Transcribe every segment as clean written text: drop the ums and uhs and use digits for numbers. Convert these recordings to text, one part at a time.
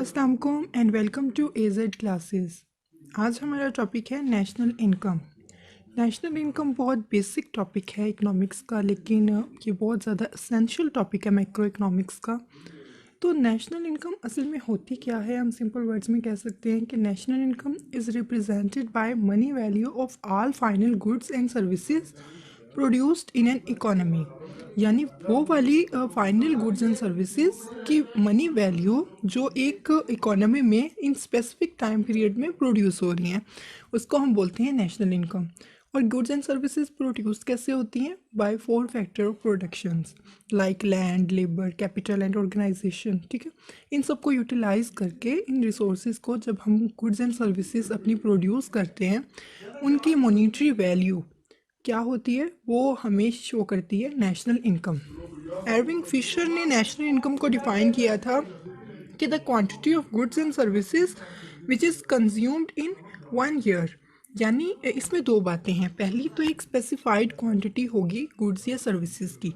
अस्सलाम वालेकुम and welcome to AZ classes. आज हमारा टॉपिक है नेशनल इनकम। नेशनल इनकम बहुत बेसिक टॉपिक है इकोनॉमिक्स का, लेकिन ये बहुत ज़्यादा एसेंशियल टॉपिक है मैक्रो इकोनॉमिक्स का। तो नेशनल इनकम असल में होती क्या है, हम सिंपल वर्ड्स में कह सकते हैं कि national income is represented by money value of all final goods and services produced in an economy. यानी वो वाली फाइनल गुड्स एंड सर्विसेज की मनी वैल्यू जो एक इकोनॉमी में इन स्पेसिफिक टाइम पीरियड में प्रोड्यूस हो रही हैं, उसको हम बोलते हैं नेशनल इनकम। और गुड्स एंड सर्विसेज प्रोड्यूस कैसे होती हैं? By 4 factor of productions like land, labour, capital and organisation. ठीक है, इन सबको यूटिलाइज करके इन रिसोर्सेज को जब हम गुड्स एंड सर्विसेज अपनी प्रोड्यूस करते हैं, उनकी मॉनिटरी वैल्यू क्या होती है वो हमें शो करती है नेशनल इनकम। एरविंग फिशर ने नेशनल इनकम को डिफाइन किया था कि the quantity of goods and services which is consumed in 1 year. यानी इसमें दो बातें हैं, पहली तो एक स्पेसिफाइड क्वांटिटी होगी गुड्स या सर्विसेज की,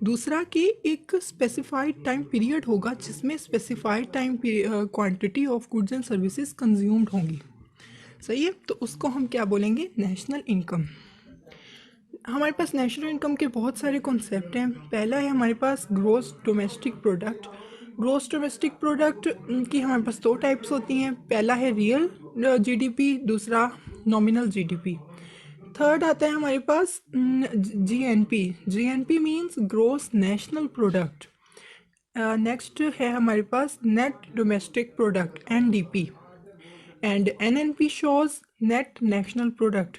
दूसरा कि एक स्पेसिफाइड टाइम पीरियड होगा जिसमें specified time quantity of goods and services consumed होंगी। सही है, तो उसको हम क्या बोलेंगे? National income. हमारे पास नेशनल इनकम के बहुत सारे कॉन्सेप्ट हैं। पहला है हमारे पास gross domestic product. Gross domestic product की हमारे पास दो टाइप्स होती हैं, पहला है रियल जीडीपी, दूसरा नॉमिनल जीडीपी। थर्ड आता है हमारे पास GNP. GNP means gross national product. Next है हमारे पास net domestic product NDP, and NNP shows net national product.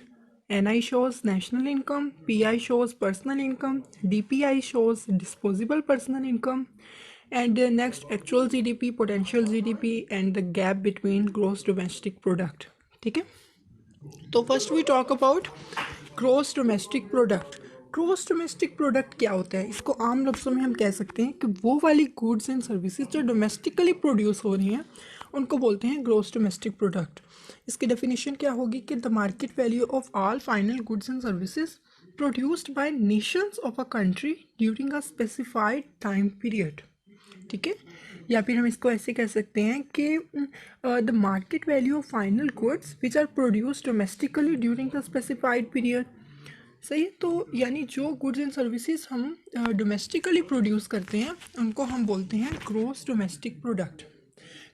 NI shows national income, PI shows personal income, DPI shows disposable personal income, and next actual GDP, potential GDP, and the gap between gross domestic product. ठीक है, तो first we talk about gross domestic product. Gross domestic product क्या होता है? इसको आम लफ्ज़ों में हम कह सकते हैं कि वो वाली गुड्स एंड सर्विसेज जो डोमेस्टिकली प्रोड्यूस हो रही हैं उनको बोलते हैं ग्रॉस डोमेस्टिक प्रोडक्ट। इसकी डेफिनेशन क्या होगी कि the market value of all final goods and services produced by nations of a country during a specified time period. ठीक है, या फिर हम इसको ऐसे कह सकते हैं कि the market value of final goods which are produced domestically during the specified period. सही है, तो यानी जो गुड्स एंड सर्विसेज हम डोमेस्टिकली प्रोड्यूस करते हैं उनको हम बोलते हैं ग्रॉस डोमेस्टिक प्रोडक्ट।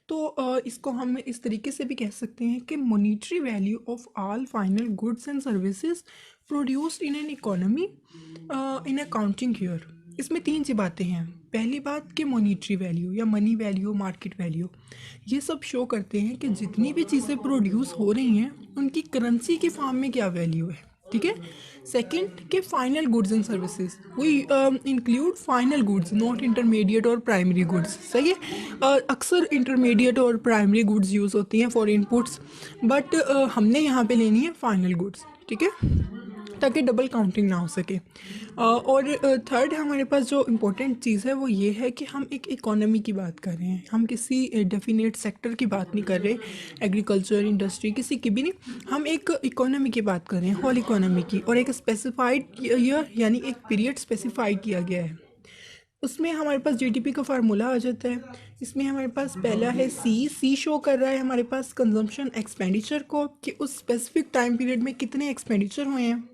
तो इसको हम इस तरीके से भी कह सकते हैं कि monetary value of all final goods and services produced in an economy in a counting year. इसमें तीन सी बातें हैं। पहली बात कि मॉनिटरी वैल्यू या मनी वैल्यू, मार्केट वैल्यू, ये सब शो करते हैं कि जितनी भी चीज़ें प्रोड्यूस हो रही हैं उनकी करेंसी के फॉर्म में क्या वैल्यू है। ठीक है, सेकंड के final goods and services, we include final goods, not intermediate और प्राइमरी गुड्स। सही है, अक्सर इंटरमीडिएट और प्राइमरी गुड्स यूज़ होती हैं फॉर इनपुट्स, बट हमने यहाँ पे लेनी है फाइनल गुड्स। ठीक है, ताकि डबल काउंटिंग ना हो सके। और थर्ड हमारे पास जो इम्पोर्टेंट चीज़ है वो ये है कि हम एक इकोनॉमी की बात कर रहे हैं, हम किसी डेफिनेट सेक्टर की बात नहीं कर रहे, एग्रीकल्चर, इंडस्ट्री, किसी की भी नहीं, हम एक इकोनॉमी की बात कर रहे हैं, होल इकोनॉमी की। और एक स्पेसिफाइड ईयर यानी एक पीरियड स्पेसिफाई किया गया है, उसमें हमारे पास जीडीपी का फार्मूला आ जाता है। इसमें हमारे पास पहला है सी शो कर रहा है हमारे पास कंजम्पशन एक्सपेंडिचर को, कि उस स्पेसिफिक टाइम पीरियड में कितने एक्सपेंडिचर हुए हैं।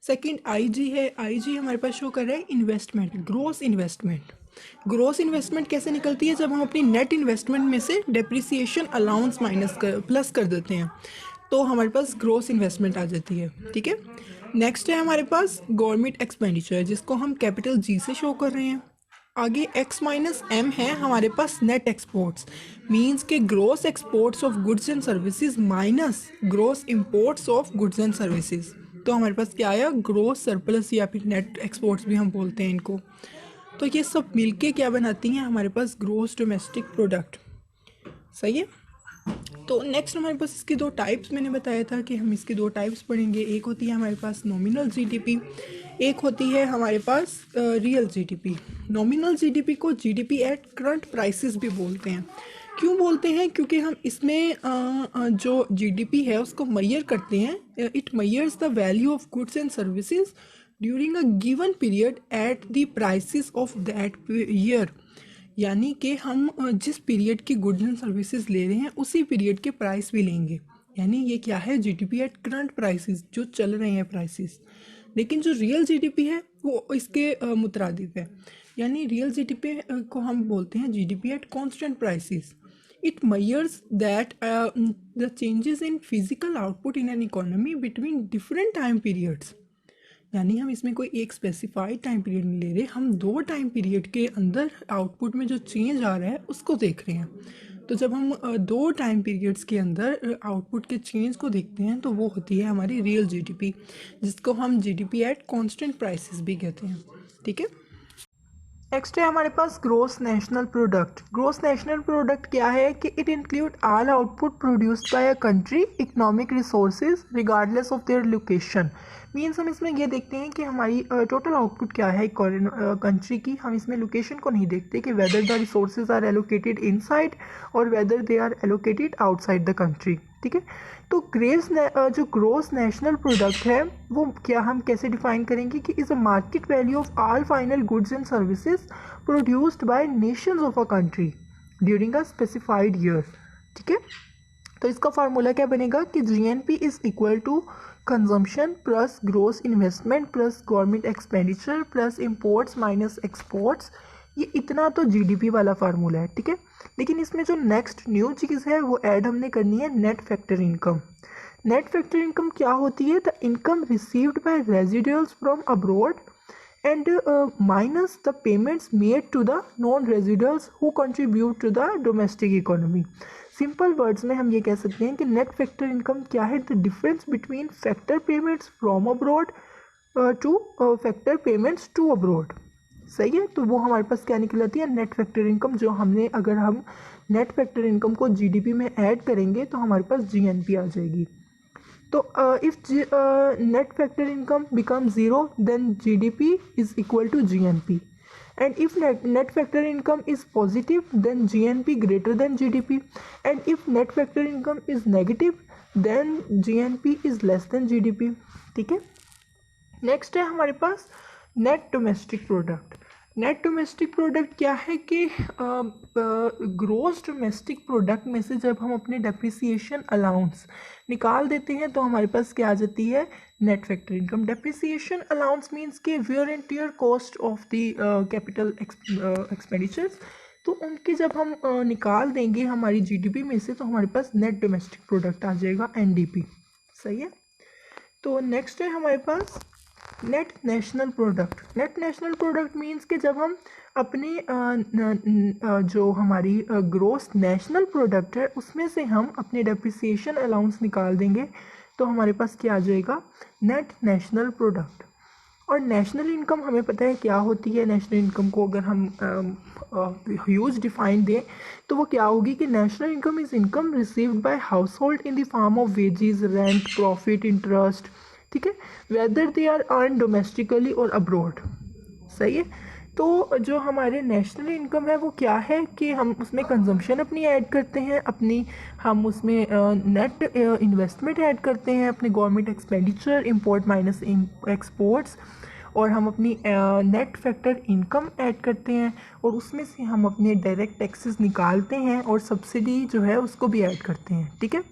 सेकंड IG है, IG हमारे पास शो कर रहा है investment, gross investment. Gross investment कैसे निकलती है? जब हम अपनी नेट इन्वेस्टमेंट में से डेप्रिसिएशन अलाउंस प्लस कर देते हैं तो हमारे पास ग्रोस इन्वेस्टमेंट आ जाती है। ठीक है, नेक्स्ट है हमारे पास गवर्नमेंट एक्सपेंडिचर, जिसको हम कैपिटल G से शो कर रहे हैं। आगे X-M है हमारे पास नेट एक्सपोर्ट्स, मींस के gross exports of goods and services minus gross imports of goods and services. तो हमारे पास क्या आया? ग्रोस सरप्लस, या फिर नेट एक्सपोर्ट्स भी हम बोलते हैं इनको। तो ये सब मिलके क्या बनाती हैं? हमारे पास ग्रोस डोमेस्टिक प्रोडक्ट। सही है, तो नेक्स्ट हमारे पास इसकी दो टाइप्स मैंने बताया था कि हम इसकी दो टाइप्स पढ़ेंगे। एक होती है हमारे पास नॉमिनल जीडीपी, एक होती है हमारे पास रियल जीडीपी। नॉमिनल जीडीपी को जीडीपी एट करंट प्राइसेस भी बोलते हैं। क्यों बोलते हैं? क्योंकि हम इसमें जो जीडीपी है उसको मेजर करते हैं, it measures the value of goods and services during a given period at the prices of that year यानी कि हम जिस पीरियड की गुड्स एंड सर्विसेज ले रहे हैं उसी पीरियड के प्राइस भी लेंगे। यानी ये क्या है, जीडीपी एट करंट प्राइसेस, जो चल रहे हैं प्राइसेस। लेकिन जो रियल जीडीपी है वो इसके मुतरादिफ है। यानी रियल जीडीपी को हम बोलते हैं GDP at constant prices. It measures that the changes in physical output in an economy between different time periods. यानी हम इसमें कोई एक स्पेसिफाइड टाइम पीरियड नहीं ले रहे, हम दो टाइम पीरियड के अंदर आउटपुट में जो चेंज आ रहा है उसको देख रहे हैं। तो जब हम दो टाइम पीरियड्स के अंदर आउटपुट के चेंज को देखते हैं तो वो होती है हमारी रियल जीडीपी, जिसको हम जीडीपी एट कांस्टेंट प्राइसेस भी कहते हैं। ठीक है, नेक्स्ट है हमारे पास gross national product. Gross national product क्या है कि it include all output produced by a country economic resources regardless of their location. Means हम इसमें ये देखते हैं कि हमारी टोटल आउटपुट क्या है कंट्री की। हम इसमें लोकेशन को नहीं देखते कि whether the resources are allocated inside और whether they are allocated outside the country. ठीक है, तो जो ग्रोस नेशनल प्रोडक्ट है वो क्या, हम कैसे डिफाइन करेंगे कि is a market value of all final goods and services produced by nations of a country during a specified year. ठीक है, तो इसका फार्मूला क्या बनेगा कि GNP is equal to consumption plus gross investment plus government expenditure plus imports minus exports. ये इतना तो जीडीपी वाला फार्मूला है। ठीक है, लेकिन इसमें जो नेक्स्ट न्यू चीज़ है वो ऐड हमने करनी है net factor income. Net factor income क्या होती है, the income received by residuals from abroad and minus the payments made to the non-residents who contribute to the domestic economy. Simple words में हम ये कह सकते हैं कि नेट फैक्टर इनकम क्या है, the difference between factor payments from abroad to factor payments to abroad. सही है, तो वो हमारे पास क्या निकल आती है, नेट फैक्टर इनकम। जो हमने, अगर हम नेट फैक्टर इनकम को जीडीपी में ऐड करेंगे तो हमारे पास जीएनपी आ जाएगी। तो if net factor income become zero then GDP is equal to GNP, and if net factor income is positive then GNP greater than GDP, and if net factor income is negative then GNP is less than GDP। ठीक है, next है हमारे पास net domestic product. Net domestic product क्या है कि gross domestic product में से जब हम अपने डेप्रिसिएशन अलाउंस निकाल देते हैं तो हमारे पास क्या आ जाती है, net factor income. Depreciation allowance means के wear and tear cost of the capital expenditures. तो उनके जब हम निकाल देंगे हमारी जीडीपी में से तो हमारे पास नेट डोमेस्टिक प्रोडक्ट आ जाएगा, एनडीपी। सही है, तो नेक्स्ट है हमारे पास net national product. Net national product means कि जब हम अपने जो हमारी ग्रोस नेशनल प्रोडक्ट है उसमें से हम अपने डेप्रिसिएशन अलाउंस निकाल देंगे तो हमारे पास क्या आ जाएगा, नेट नेशनल प्रोडक्ट। और नेशनल इनकम हमें पता है क्या होती है। नेशनल इनकम को अगर हम ह्यूज डिफाइन दें तो वो क्या होगी कि national income is income received by household in the form of wages, rent, profit, interest. ठीक है, whether they are earn domestically और अब्रॉड। सही है, तो जो हमारे नेशनल इनकम है वो क्या है कि हम उसमें कंजम्पशन अपनी ऐड करते हैं, हम उसमें नेट इन्वेस्टमेंट ऐड करते हैं, अपने government expenditure, import minus exports, और हम अपनी नेट फैक्टर इनकम ऐड करते हैं और उसमें से हम अपने डायरेक्ट टैक्सेस निकालते हैं और सब्सिडी जो है उसको भी ऐड करते हैं। ठीक है,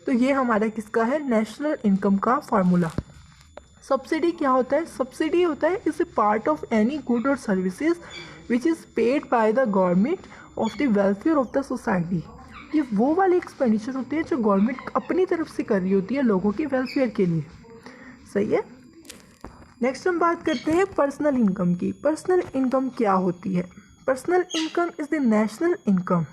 तो ये हमारा किसका है, नेशनल इनकम का फार्मूला। सब्सिडी क्या होता है, सब्सिडी होता है is a part of any good और services which is paid by the government of the welfare of the society. ये वो वाले एक्सपेंडिचर होते हैं जो गवर्नमेंट अपनी तरफ से कर रही होती है लोगों के वेलफेयर के लिए। सही है, नेक्स्ट हम बात करते हैं पर्सनल इनकम की। पर्सनल इनकम क्या होती है, personal income is the national income.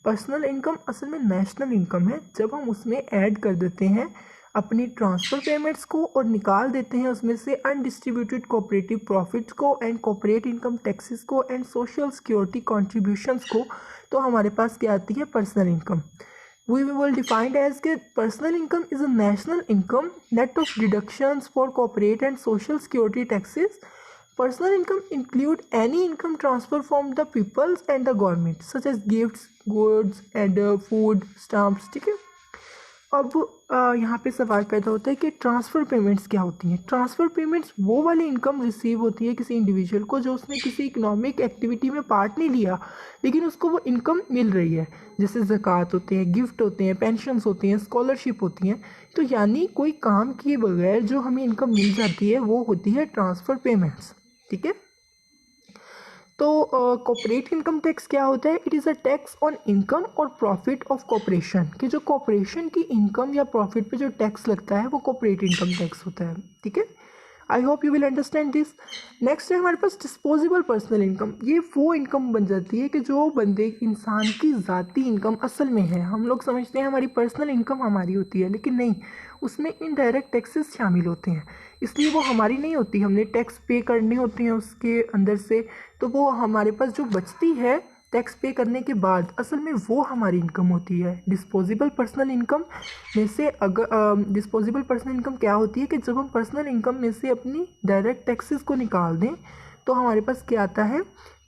Personal income असल में नेशनल इनकम है जब हम उसमें ऐड कर देते हैं अपनी ट्रांसफ़र पेमेंट्स को और निकाल देते हैं उसमें से अनडिस्ट्रीब्यूटेड कोऑपरेटिव प्रॉफिट्स को एंड कॉर्पोरेट इनकम टैक्सेस को एंड सोशल सिक्योरिटी कॉन्ट्रीब्यूशंस को, तो हमारे पास क्या आती है, personal income. We will defined as के personal income is a national income net of deductions for corporate and social security taxes. Personal income include any income transfer from the peoples and the government such as gifts, goods and food, stamps। ठीक है, अब यहाँ पे सवाल पैदा होता है कि ट्रांसफ़र पेमेंट्स क्या होती हैं। ट्रांसफ़र पेमेंट्स वो वाली इनकम रिसीव होती है किसी इंडिविजुअल को जो उसने किसी इकोनॉमिक एक्टिविटी में पार्ट नहीं लिया, लेकिन उसको वो इनकम मिल रही है। जैसे ज़कात होते हैं, गिफ्ट होते हैं, पेंशन्स होती हैं, स्कॉलरशिप होती हैं। तो यानी कोई काम किए बगैर जो हमें इनकम मिल जाती है वो होती है ट्रांसफ़र पेमेंट्स। ठीक है। तो कॉर्पोरेट इनकम टैक्स क्या होता है? It is a tax on income और प्रॉफिट ऑफ कॉर्पोरेशन, कि जो कॉर्पोरेशन की इनकम या प्रॉफिट पे जो टैक्स लगता है वो कॉर्पोरेट इनकम टैक्स होता है। ठीक है। I hope you will understand this. Next है हमारे पास डिस्पोजेबल पर्सनल इनकम। ये वो इनकम बन जाती है कि जो बंदे इंसान की ज़ाती इनकम असल में है। हम लोग समझते हैं हमारी पर्सनल इनकम हमारी होती है, लेकिन नहीं, उसमें इनडायरेक्ट टैक्सेस शामिल होते हैं, इसलिए वो हमारी नहीं होती। हमने टैक्स पे करने होते हैं उसके अंदर से, तो वो हमारे पास जो बचती है टैक्स पे करने के बाद असल में वो हमारी इनकम होती है। डिस्पोजेबल पर्सनल इनकम में से अगर डिस्पोजेबल पर्सनल इनकम क्या होती है कि जब हम पर्सनल इनकम में से अपनी डायरेक्ट टैक्सेस को निकाल दें तो हमारे पास क्या आता है?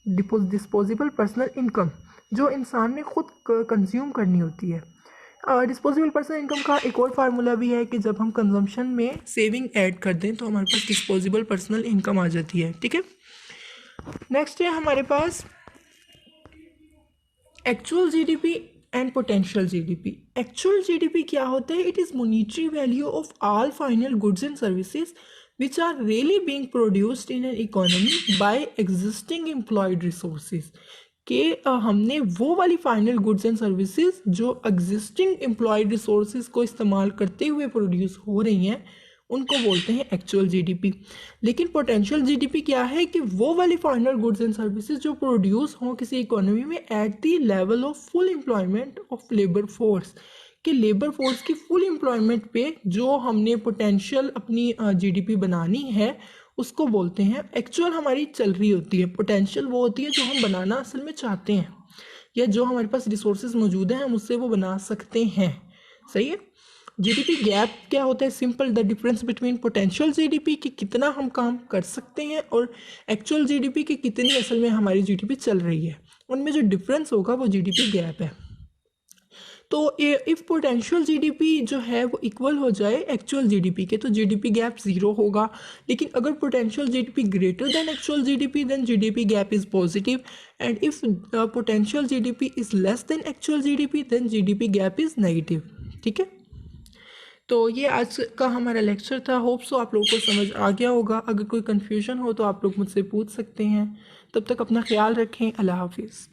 डिस्पोजेबल पर्सनल इनकम, जो इंसान ने खुद कंज्यूम करनी होती है। डिस्पोजेबल पर्सनल इनकम का एक और फार्मूला भी है कि जब हम कंजम्पशन में सेविंग ऐड कर दें तो हमारे पास डिस्पोजेबल पर्सनल इनकम आ जाती है। ठीक है। नेक्स्ट है हमारे पास actual GDP and potential GDP. Actual GDP क्या होता है? It is monetary value of all final goods and services which are really being produced in an economy by existing employed resources, कि हमने वो वाली फाइनल गुड्स एंड सर्विसेज जो existing employed resources को इस्तेमाल करते हुए प्रोड्यूस हो रही हैं उनको बोलते हैं एक्चुअल जीडीपी। लेकिन पोटेंशियल जीडीपी क्या है? कि वो वाली फाइनल गुड्स एंड सर्विसेज जो प्रोड्यूस हों किसी इकोनॉमी में at the level of full employment of labour force, कि लेबर फोर्स की फुल एम्प्लॉयमेंट पे जो हमने पोटेंशियल अपनी जीडीपी बनानी है उसको बोलते हैं एक्चुअल हमारी चल रही होती है। पोटेंशियल वो होती है जो हम बनाना असल में चाहते हैं, या जो हमारे पास रिसोर्सेज मौजूद हैं हम उससे वो बना सकते हैं। सही है। जीडीपी गैप क्या होता है? Simple, the difference between potential GDP कि कितना हम काम कर सकते हैं और एक्चुअल जीडीपी की कितनी असल में हमारी जीडीपी चल रही है, उनमें जो डिफरेंस होगा वो जीडीपी गैप है। तो इफ़ पोटेंशियल जीडीपी जो है वो इक्वल हो जाए एक्चुअल जीडीपी के तो जीडीपी गैप ज़ीरो होगा। लेकिन अगर potential GDP greater than actual GDP then GDP gap is positive, and if potential GDP is less than actual GDP then GDP gap is negative. ठीक है। तो ये आज का हमारा लेक्चर था। होप सो आप लोगों को समझ आ गया होगा। अगर कोई कन्फ्यूजन हो तो आप लोग मुझसे पूछ सकते हैं। तब तक अपना ख्याल रखें। अल्लाह हाफिज़।